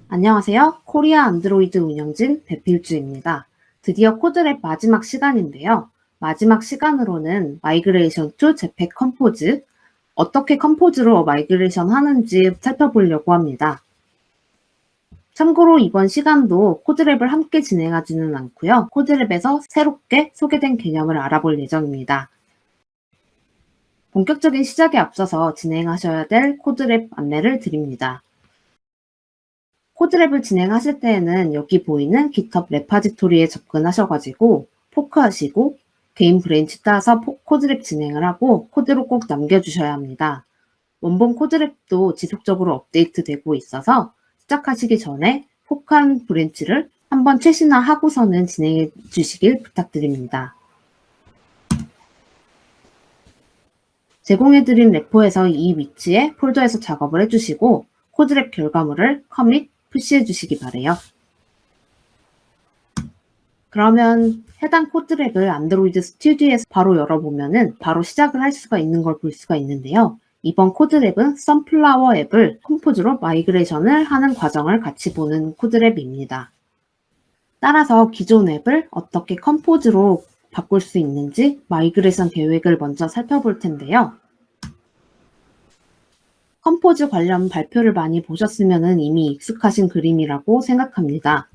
안녕하세요. 코리아 안드로이드 운영진 배필주입니다. 드디어 코드랩 마지막 시간인데요. 마지막 시간으로는 마이그레이션 투 제팩 컴포즈, 어떻게 컴포즈로 마이그레이션 하는지 살펴보려고 합니다. 참고로 이번 시간도 코드랩을 함께 진행하지는 않고요. 코드랩에서 새롭게 소개된 개념을 알아볼 예정입니다. 본격적인 시작에 앞서서 진행하셔야 될 코드랩 안내를 드립니다. 코드랩을 진행하실 때에는 여기 보이는 GitHub 레파지토리에 접근하셔가지고 포크하시고 개인 브랜치 따서 코드랩 진행을 하고 코드로 꼭 남겨주셔야 합니다. 원본 코드랩도 지속적으로 업데이트되고 있어서 시작하시기 전에 포크한 브랜치를 한번 최신화하고서는 진행해 주시길 부탁드립니다. 제공해드린 레포에서 이 위치에 폴더에서 작업을 해주시고 코드랩 결과물을 커밋, 푸시해 주시기 바래요. 그러면 해당 코드랩을 안드로이드 스튜디오에서 바로 열어보면은 바로 시작을 할 수가 있는 걸 볼 수가 있는데요. 이번 코드랩은 선플라워 앱을 컴포즈로 마이그레이션을 하는 과정을 같이 보는 코드랩입니다. 따라서 기존 앱을 어떻게 컴포즈로 바꿀 수 있는지 마이그레이션 계획을 먼저 살펴볼 텐데요. 컴포즈 관련 발표를 많이 보셨으면 이미 익숙하신 그림이라고 생각합니다.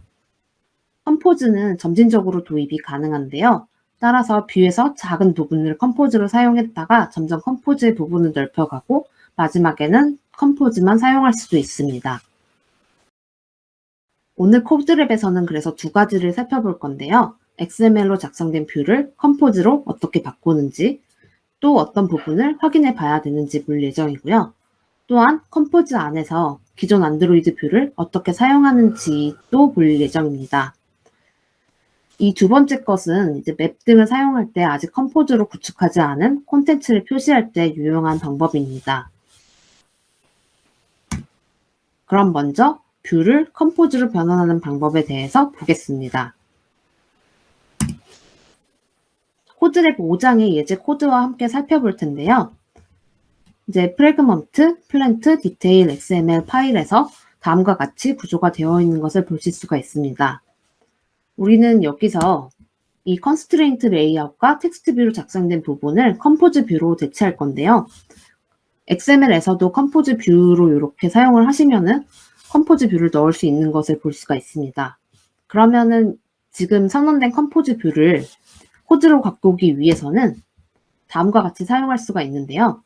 컴포즈는 점진적으로 도입이 가능한데요. 따라서 뷰에서 작은 부분을 컴포즈로 사용했다가 점점 컴포즈의 부분을 넓혀가고 마지막에는 컴포즈만 사용할 수도 있습니다. 오늘 코드랩에서는 그래서 두 가지를 살펴볼 건데요. XML로 작성된 뷰를 컴포즈로 어떻게 바꾸는지, 또 어떤 부분을 확인해 봐야 되는지 볼 예정이고요. 또한 컴포즈 안에서 기존 안드로이드 뷰를 어떻게 사용하는지도 볼 예정입니다. 이 두 번째 것은 이제 맵 등을 사용할 때 아직 컴포즈로 구축하지 않은 콘텐츠를 표시할 때 유용한 방법입니다. 그럼 먼저 뷰를 컴포즈로 변환하는 방법에 대해서 보겠습니다. 코드랩 5장의 예제 코드와 함께 살펴볼 텐데요. 이제 프래그먼트, 플랜트, 디테일, XML 파일에서 다음과 같이 구조가 되어 있는 것을 보실 수가 있습니다. 우리는 여기서 이 컨스트레인트 레이아웃과 텍스트 뷰로 작성된 부분을 컴포즈 뷰로 대체할 건데요. XML에서도 컴포즈 뷰로 이렇게 사용을 하시면은 컴포즈 뷰를 넣을 수 있는 것을 볼 수가 있습니다. 그러면은 지금 선언된 컴포즈 뷰를 코드로 바꾸기 위해서는 다음과 같이 사용할 수가 있는데요.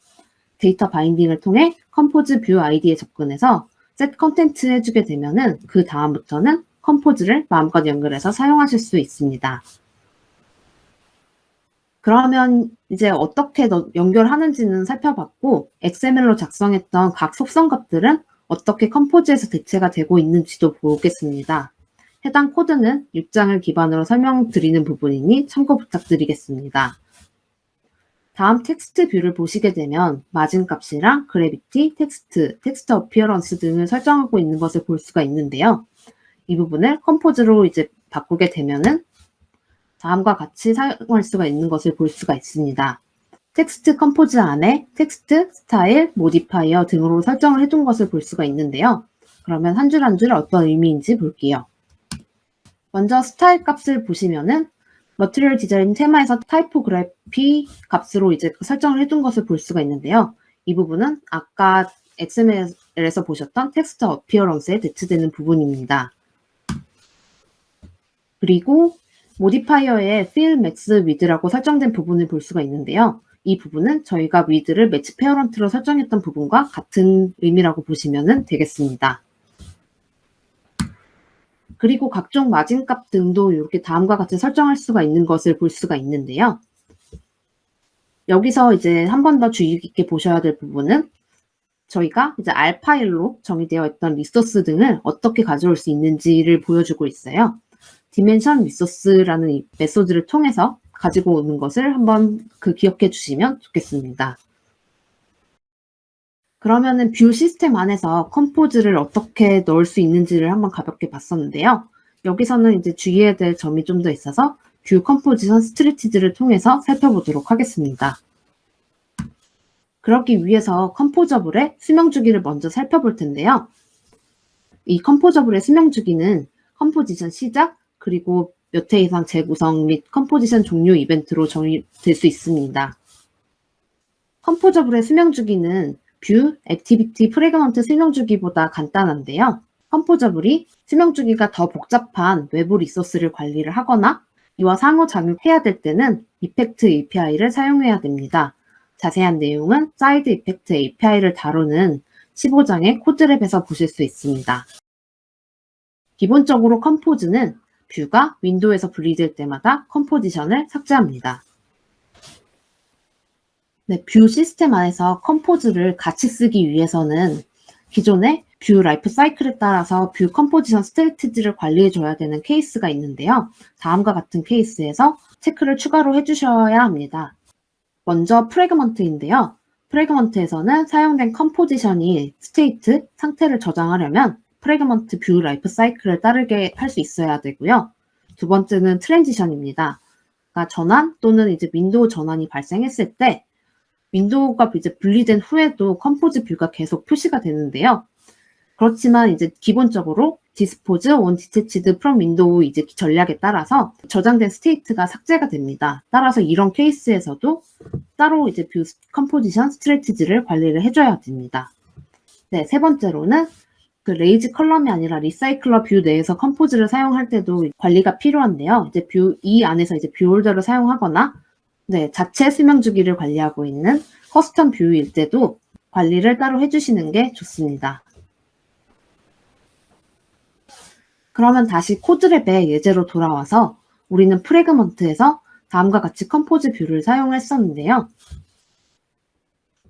데이터 바인딩을 통해 컴포즈 뷰 아이디에 접근해서 set 컨텐츠 해주게 되면은 그 다음부터는 컴포즈를 마음껏 연결해서 사용하실 수 있습니다. 그러면 이제 어떻게 연결하는지는 살펴봤고 XML로 작성했던 각 속성 값들은 어떻게 컴포즈에서 대체가 되고 있는지도 보겠습니다. 해당 코드는 6장을 기반으로 설명드리는 부분이니 참고 부탁드리겠습니다. 다음 텍스트 뷰를 보시게 되면 마진 값이랑 그래비티, 텍스트 어피어런스 등을 설정하고 있는 것을 볼 수가 있는데요. 이 부분을 컴포즈로 이제 바꾸게 되면은 다음과 같이 사용할 수가 있는 것을 볼 수가 있습니다. 텍스트 컴포즈 안에 텍스트, 스타일, 모디파이어 등으로 설정을 해둔 것을 볼 수가 있는데요. 그러면 한 줄 한 줄 어떤 의미인지 볼게요. 먼저 스타일 값을 보시면은 머티리얼 디자인 테마에서 타이포그래피 값으로 이제 설정을 해둔 것을 볼 수가 있는데요. 이 부분은 아까 XML에서 보셨던 텍스트 어피어런스에 대체되는 부분입니다. 그리고 모디파이어의 fill max width라고 설정된 부분을 볼 수가 있는데요. 이 부분은 저희가 width를 매치 페어런트로 설정했던 부분과 같은 의미라고 보시면 되겠습니다. 그리고 각종 마진값 등도 이렇게 다음과 같이 설정할 수가 있는 것을 볼 수가 있는데요. 여기서 이제 한 번 더 주의 깊게 보셔야 될 부분은 저희가 이제 R 파일로 정의되어 있던 리소스 등을 어떻게 가져올 수 있는지를 보여주고 있어요. 디멘션 리소스라는 이 메소드를 통해서 가지고 오는 것을 한번 기억해 주시면 좋겠습니다. 그러면은 뷰 시스템 안에서 컴포즈를 어떻게 넣을 수 있는지를 한번 가볍게 봤었는데요. 여기서는 이제 주의해야 될 점이 좀 더 있어서 뷰 컴포지션 스트래티지를 통해서 살펴보도록 하겠습니다. 그러기 위해서 컴포저블의 수명 주기를 먼저 살펴볼 텐데요. 이 컴포저블의 수명 주기는 컴포지션 시작, 그리고 몇 회 이상 재구성 및 컴포지션 종료 이벤트로 정의될 수 있습니다. 컴포저블의 수명 주기는 뷰, 액티비티, 프래그먼트 수명 주기보다 간단한데요. 컴포저블이 수명 주기가 더 복잡한 외부 리소스를 관리를 하거나 이와 상호작용해야 될 때는 이펙트 API를 사용해야 됩니다. 자세한 내용은 사이드 이펙트 API를 다루는 15장의 코드랩에서 보실 수 있습니다. 기본적으로 컴포즈는 뷰가 윈도우에서 분리될 때마다 컴포지션을 삭제합니다. 네, 뷰 시스템 안에서 컴포즈를 같이 쓰기 위해서는 기존의 뷰 라이프 사이클에 따라서 뷰 컴포지션 스트래티지를 관리해줘야 되는 케이스가 있는데요. 다음과 같은 케이스에서 체크를 추가로 해주셔야 합니다. 먼저 프래그먼트인데요. 프래그먼트에서는 사용된 컴포지션이 스테이트, 상태를 저장하려면 프래그먼트 뷰 라이프 사이클을 따르게 할 수 있어야 되고요. 두 번째는 트랜지션입니다. 그러니까 전환 또는 이제 윈도우 전환이 발생했을 때 윈도우가 이제 분리된 후에도 컴포즈 뷰가 계속 표시가 되는데요. 그렇지만 이제 기본적으로 디스포즈 on detached from window 이제 전략에 따라서 저장된 스테이트가 삭제가 됩니다. 따라서 이런 케이스에서도 따로 이제 뷰 컴포지션 스트래티지를 관리를 해줘야 됩니다. 네, 세 번째로는 그 레이지 컬럼이 아니라 리사이클러 뷰 내에서 컴포즈를 사용할 때도 관리가 필요한데요. 이제 뷰 이 안에서 이제 뷰 홀더를 사용하거나 네, 자체 수명 주기를 관리하고 있는 커스텀 뷰일 때도 관리를 따로 해주시는 게 좋습니다. 그러면 다시 코드랩의 예제로 돌아와서 우리는 프래그먼트에서 다음과 같이 컴포즈 뷰를 사용했었는데요.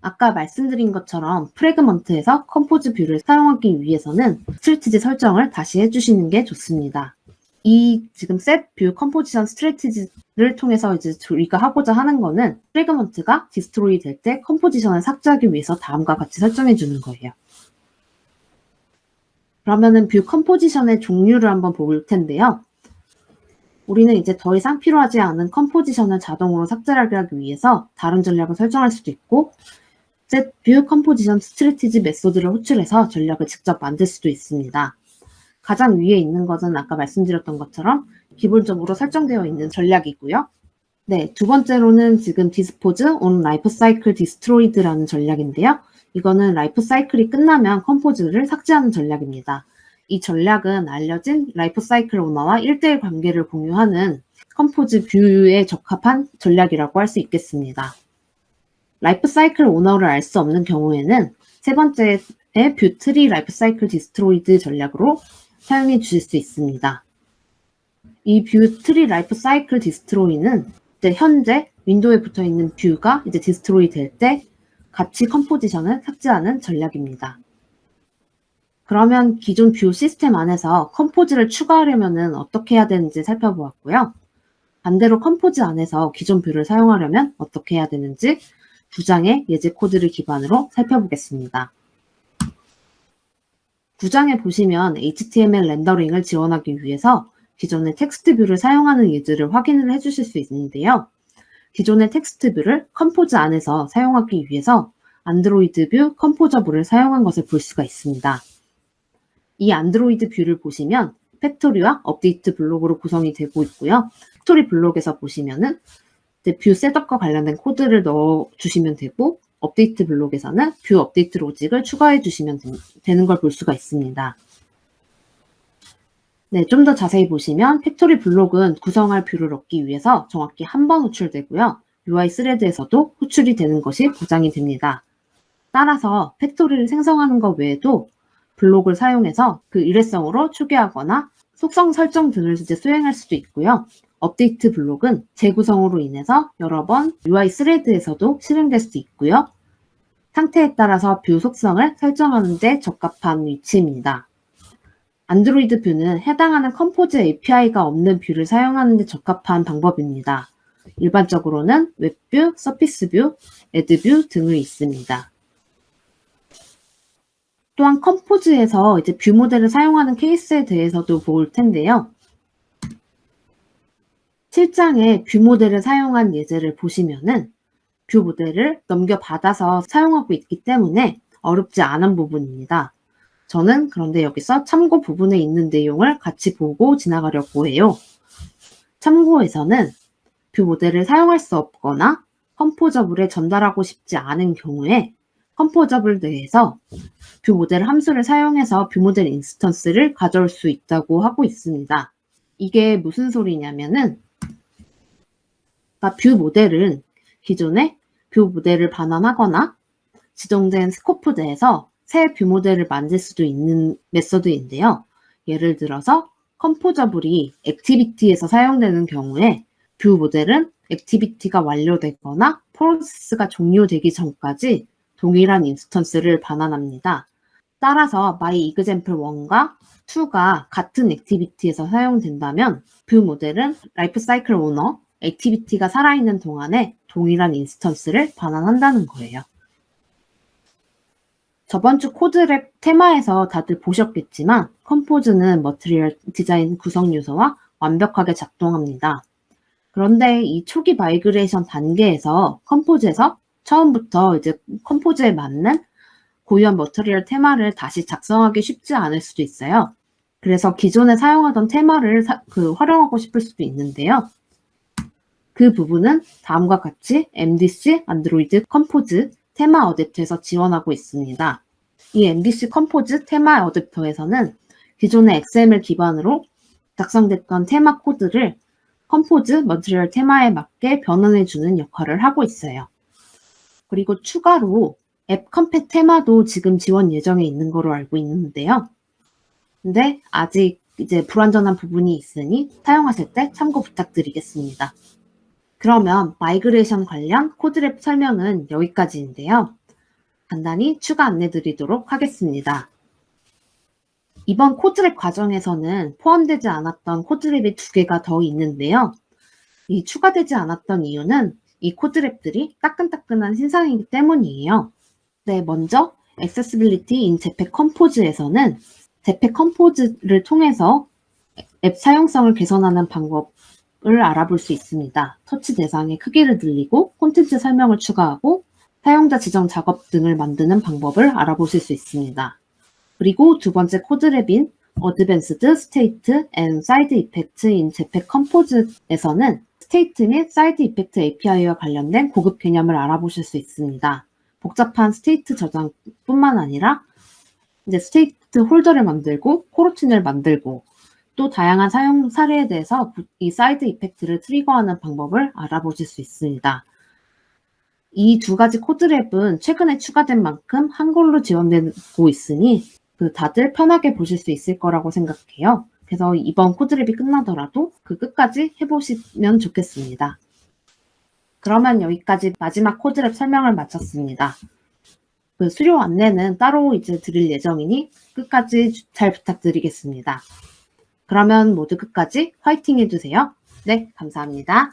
아까 말씀드린 것처럼 프래그먼트에서 컴포즈 뷰를 사용하기 위해서는 스트래티지 설정을 다시 해주시는 게 좋습니다. 이 지금 set view composition strategy를 통해서 이제 우리가 하고자 하는 거는 프래그먼트가 디스트로이 될 때 컴포지션을 삭제하기 위해서 다음과 같이 설정해 주는 거예요. 그러면은 뷰 컴포지션의 종류를 한번 볼 텐데요. 우리는 이제 더 이상 필요하지 않은 컴포지션을 자동으로 삭제하기 위해서 다른 전략을 설정할 수도 있고 set view composition strategy 메소드를 호출해서 전략을 직접 만들 수도 있습니다. 가장 위에 있는 것은 아까 말씀드렸던 것처럼 기본적으로 설정되어 있는 전략이고요. 네, 두 번째로는 지금 dispose on life cycle destroyed라는 전략인데요. 이거는 라이프 사이클이 끝나면 컴포즈를 삭제하는 전략입니다. 이 전략은 알려진 라이프 사이클 오너와 1대1 관계를 공유하는 컴포즈 뷰에 적합한 전략이라고 할 수 있겠습니다. 라이프 사이클 오너를 알 수 없는 경우에는 세 번째의 뷰 트리 라이프 사이클 디스트로이드 전략으로 사용해 주실 수 있습니다. 이 뷰 트리 라이프 사이클 디스트로이는 이제 현재 윈도우에 붙어 있는 뷰가 이제 디스트로이 될 때 같이 컴포지션을 삭제하는 전략입니다. 그러면 기존 뷰 시스템 안에서 컴포즈를 추가하려면 어떻게 해야 되는지 살펴보았고요. 반대로 컴포즈 안에서 기존 뷰를 사용하려면 어떻게 해야 되는지 두 장의 예제 코드를 기반으로 살펴보겠습니다. 9장에 보시면 HTML 렌더링을 지원하기 위해서 기존의 텍스트 뷰를 사용하는 예제를 확인을 해주실 수 있는데요. 기존의 텍스트 뷰를 컴포즈 안에서 사용하기 위해서 안드로이드 뷰 컴포저블을 사용한 것을 볼 수가 있습니다. 이 안드로이드 뷰를 보시면 팩토리와 업데이트 블록으로 구성이 되고 있고요. 팩토리 블록에서 보시면은 뷰 셋업과 관련된 코드를 넣어주시면 되고 업데이트 블록에서는 뷰 업데이트 로직을 추가해 주시면 되는 걸 볼 수가 있습니다. 네, 좀 더 자세히 보시면 팩토리 블록은 구성할 뷰를 얻기 위해서 정확히 한 번 호출되고요. UI 스레드에서도 호출이 되는 것이 보장이 됩니다. 따라서 팩토리를 생성하는 것 외에도 블록을 사용해서 그 일회성으로 초기화하거나 속성 설정 등을 이제 수행할 수도 있고요. 업데이트 블록은 재구성으로 인해서 여러 번 UI 스레드에서도 실행될 수 있고요. 상태에 따라서 뷰 속성을 설정하는 데 적합한 위치입니다. 안드로이드 뷰는 해당하는 컴포즈 API가 없는 뷰를 사용하는 데 적합한 방법입니다. 일반적으로는 웹뷰, 서피스 뷰, 애드뷰 등이 있습니다. 또한 컴포즈에서 이제 뷰 모델을 사용하는 케이스에 대해서도 볼 텐데요. 7장의 뷰 모델을 사용한 예제를 보시면은 뷰 모델을 넘겨받아서 사용하고 있기 때문에 어렵지 않은 부분입니다. 저는 그런데 여기서 참고 부분에 있는 내용을 같이 보고 지나가려고 해요. 참고에서는 뷰 모델을 사용할 수 없거나 컴포저블에 전달하고 싶지 않은 경우에 컴포저블 내에서 뷰 모델 함수를 사용해서 뷰 모델 인스턴스를 가져올 수 있다고 하고 있습니다. 이게 무슨 소리냐면은 뷰 모델은 기존에 뷰 모델을 반환하거나 지정된 스코프 내에서 새 뷰 모델을 만들 수도 있는 메서드인데요. 예를 들어서 컴포저블이 액티비티에서 사용되는 경우에 뷰 모델은 액티비티가 완료되거나 프로세스가 종료되기 전까지 동일한 인스턴스를 반환합니다. 따라서 myExample1과 2가 같은 액티비티에서 사용된다면 뷰 모델은 라이프 사이클 오너, 액티비티가 살아있는 동안에 동일한 인스턴스를 반환한다는 거예요. 저번 주 코드랩 테마에서 다들 보셨겠지만 컴포즈는 머티리얼 디자인 구성 요소와 완벽하게 작동합니다. 그런데 이 초기 마이그레이션 단계에서 컴포즈에서 처음부터 이제 컴포즈에 맞는 고유한 머티리얼 테마를 다시 작성하기 쉽지 않을 수도 있어요. 그래서 기존에 사용하던 테마를 활용하고 싶을 수도 있는데요. 그 부분은 다음과 같이 MDC 안드로이드 컴포즈 테마 어댑터에서 지원하고 있습니다. 이 MDC 컴포즈 테마 어댑터에서는 기존의 XML 기반으로 작성됐던 테마 코드를 컴포즈 머티리얼 테마에 맞게 변환해주는 역할을 하고 있어요. 그리고 추가로 앱 컴팻 테마도 지금 지원 예정에 있는 거로 알고 있는데요. 근데 아직 이제 불완전한 부분이 있으니 사용하실 때 참고 부탁드리겠습니다. 그러면 마이그레이션 관련 코드랩 설명은 여기까지인데요. 간단히 추가 안내 드리도록 하겠습니다. 이번 코드랩 과정에서는 포함되지 않았던 코드랩이 2개가 더 있는데요. 이 추가되지 않았던 이유는 이 코드랩들이 따끈따끈한 신상이기 때문이에요. 네, 먼저 Accessibility in JPEG Compose에서는 JPEG Compose를 통해서 앱 사용성을 개선하는 방법을 알아볼 수 있습니다. 터치 대상의 크기를 늘리고 콘텐츠 설명을 추가하고 사용자 지정 작업 등을 만드는 방법을 알아보실 수 있습니다. 그리고 두 번째 코드랩인 Advanced State and Side Effect in JPEG Compose에서는 스테이트 및 사이드 이펙트 API와 관련된 고급 개념을 알아보실 수 있습니다. 복잡한 스테이트 저장뿐만 아니라 이제 스테이트 홀더를 만들고 코로틴을 만들고 또 다양한 사용 사례에 대해서 이 사이드 이펙트를 트리거하는 방법을 알아보실 수 있습니다. 이 두 가지 코드랩은 최근에 추가된 만큼 한글로 지원되고 있으니 다들 편하게 보실 수 있을 거라고 생각해요. 그래서 이번 코드랩이 끝나더라도 그 끝까지 해보시면 좋겠습니다. 그러면 여기까지 마지막 코드랩 설명을 마쳤습니다. 수료 안내는 따로 이제 드릴 예정이니 끝까지 잘 부탁드리겠습니다. 그러면 모두 끝까지 화이팅 해주세요. 네, 감사합니다.